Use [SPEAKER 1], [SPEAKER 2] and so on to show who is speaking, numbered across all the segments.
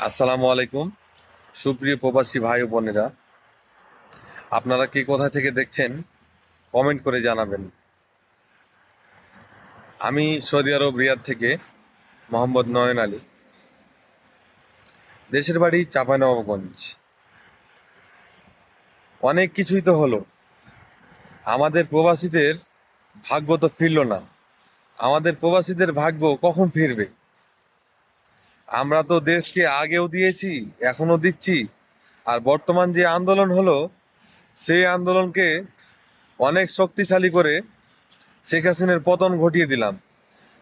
[SPEAKER 1] আসসালামু আলাইকুম। সুপ্রিয় প্রবাসী ভাই ও বোনেরা, আপনারা কে কোথা থেকে দেখছেন কমেন্ট করে জানাবেন। আমি সৌদি আরব রিয়াদ থেকে মোহাম্মদ নয়ন আলী। দেশের বাড়ি চাঁপাইনবাবগঞ্জ। অনেক কিছুই তো হলো, আমাদের প্রবাসীদের ভাগ্য তো ফিরল না। আমাদের প্রবাসীদের ভাগ্য কখন ফিরবে? আমরা তো দেশকে আগেও দিয়েছি, এখনো দিচ্ছি। আর বর্তমান যে আন্দোলন হলো, সেই আন্দোলনকে অনেক শক্তিশালী করে শেখ হাসিনার পতন ঘটিয়ে দিলাম।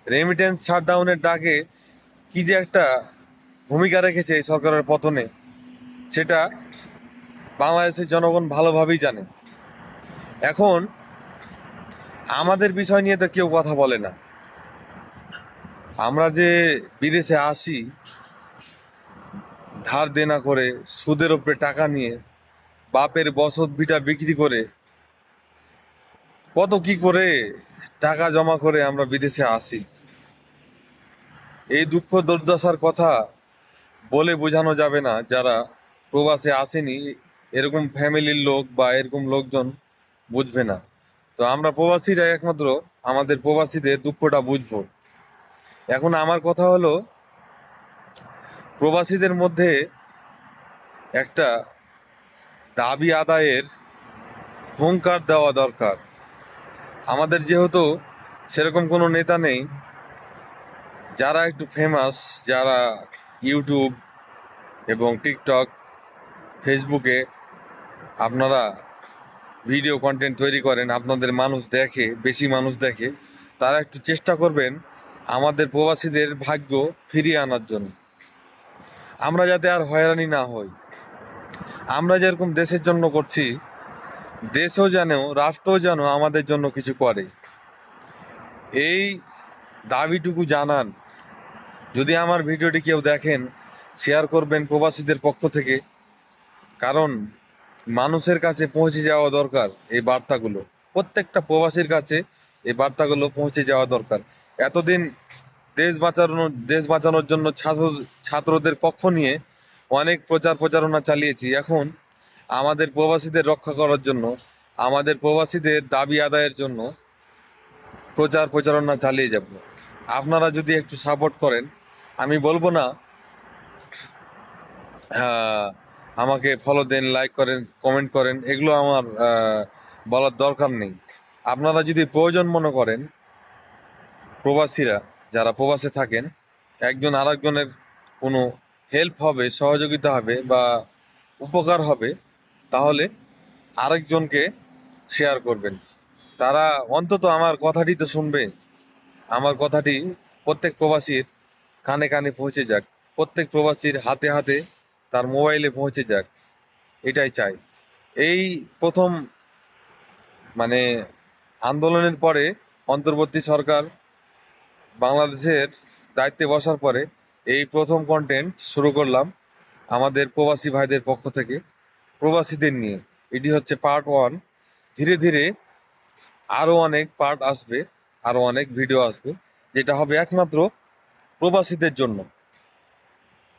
[SPEAKER 1] রেমিটেন্স শাটডাউনের ডাকে কি যে একটা ভূমিকা রেখেছে এই সরকারের পতনে, সেটা বাংলাদেশের জনগণ ভালোভাবেই জানে। এখন আমাদের বিষয় নিয়ে তো কেউ কথা বলে না। আমরা যে বিদেশে আসি ধার দেনা করে, সুদের উপরে টাকা নিয়ে, বাপের বসত ভিটা বিক্রি করে, কত কি করে টাকা জমা করে আমরা বিদেশে আসি। এই দুঃখ দুর্দশার কথা বলে বোঝানো যাবে না। যারা প্রবাসে আসেনি, এরকম ফ্যামিলির লোক বা এরকম লোকজন বুঝবে না। তো আমরা প্রবাসীরা একমাত্র আমাদের প্রবাসীদের দুঃখটা বুঝবো। এখন আমার কথা হলো, প্রবাসীদের মধ্যে একটা দাবি আদায়ের হুঙ্কার দেওয়া দরকার। আমাদের যেহেতু সেরকম কোনো নেতা নেই, যারা একটু ফেমাস, যারা ইউটিউব এবং টিকটক, ফেসবুকে আপনারা ভিডিও কন্টেন্ট তৈরি করেন, আপনাদের মানুষ দেখে, বেশি মানুষ দেখে, তারা একটু চেষ্টা করবেন আমাদের প্রবাসীদের ভাগ্য ফিরিয়ে আনার জন্য। আমরা যাতে আর হয়রানি না হই। আমরা যেরকম দেশের জন্য করছি, দেশও যেন, রাষ্ট্রও যেন আমাদের জন্য কিছু করে, এই দাবিটুকু জানান। যদি আমার ভিডিওটি কেউ দেখেন, শেয়ার করবেন প্রবাসীদের পক্ষ থেকে। কারণ মানুষের কাছে পৌঁছে যাওয়া দরকার এই বার্তাগুলো, প্রত্যেকটা প্রবাসীর কাছে এই বার্তাগুলো পৌঁছে যাওয়া দরকার। এতদিন দেশ বাঁচানোর জন্য ছাত্রদের পক্ষ নিয়ে অনেক প্রচারণা চালিয়েছি। এখন আমাদের প্রবাসীদের রক্ষা করার জন্য, আমাদের প্রবাসীদের দাবি আদায়ের জন্য প্রচারণা চালিয়ে যাব। আপনারা যদি একটু সাপোর্ট করেন, আমি বলবো না আমাকে ফলো দেন, লাইক করেন, কমেন্ট করেন, এগুলো আমার বলার দরকার নেই। আপনারা যদি প্রয়োজন মনে করেন, প্রবাসীরা যারা প্রবাসে থাকেন, একজন আরেকজনের কোনো হেল্প হবে, সহযোগিতা হবে বা উপকার হবে, তাহলে আরেকজনকে শেয়ার করবেন। তারা অন্তত আমার কথাটি তো শুনবে। আমার কথাটি প্রত্যেক প্রবাসীর কানে কানে পৌঁছে যাক, প্রত্যেক প্রবাসীর হাতে হাতে তার মোবাইলে পৌঁছে যাক, এটাই চাই। এই প্রথম, মানে আন্দোলনের পরে অন্তর্বর্তী সরকার বাংলাদেশের দায়িত্বে বসার পরে এই প্রথম কন্টেন্ট শুরু করলাম আমাদের প্রবাসী ভাইদের পক্ষ থেকে, প্রবাসীদের নিয়ে। এটি হচ্ছে পার্ট 1। ধীরে ধীরে আরও অনেক পার্ট আসবে, আরও অনেক ভিডিও আসবে, যেটা হবে একমাত্র প্রবাসীদের জন্য।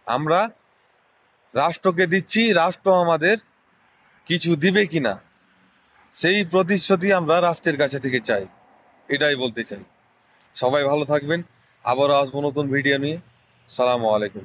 [SPEAKER 1] আমরা রাষ্ট্রকে দিচ্ছি, রাষ্ট্র আমাদের কিছু দিবে কিনা সেই প্রতিশ্রুতি আমরা রাষ্ট্রের কাছে থেকে চাই, এটাই বলতে চাই। সবাই ভালো থাকবেন। আবারও আসবো নতুন ভিডিও নিয়ে। সালামু আলাইকুম।